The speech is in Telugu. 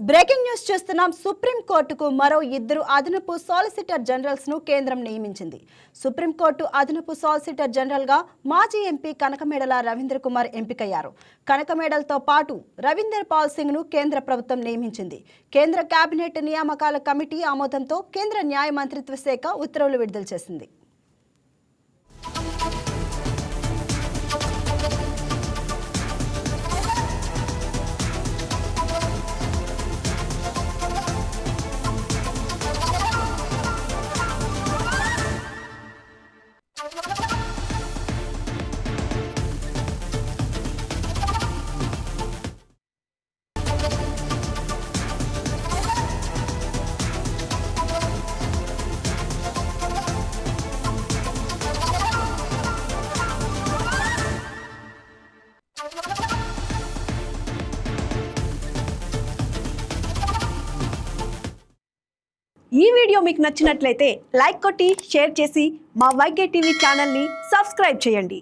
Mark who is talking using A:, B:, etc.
A: బ్రేకింగ్ న్యూస్ చూస్తున్నాం. సుప్రీంకోర్టుకు మరో ఇద్దరు అదనపు సాలిసిటర్ జనరల్స్ ను కేంద్రం నియమించింది. సుప్రీంకోర్టు అదనపు సాలిసిటర్ జనరల్ గా మాజీ ఎంపీ కనకమేడల రవీంద్ర కుమార్ ఎంపికయ్యారు. కనకమేడలతో పాటు రవీందర్ పాల్ సింగ్ ను కేంద్ర ప్రభుత్వం నియమించింది. కేంద్ర కేబినెట్ నియామకాల కమిటీ ఆమోదంతో కేంద్ర న్యాయ మంత్రిత్వ శాఖ ఉత్తర్వులు విడుదల చేసింది.
B: ఈ వీడియో మీకు నచ్చినట్లయితే లైక్ కొట్టి షేర్ చేసి మా వైకే టీవీ ఛానల్ని సబ్స్క్రైబ్ చేయండి.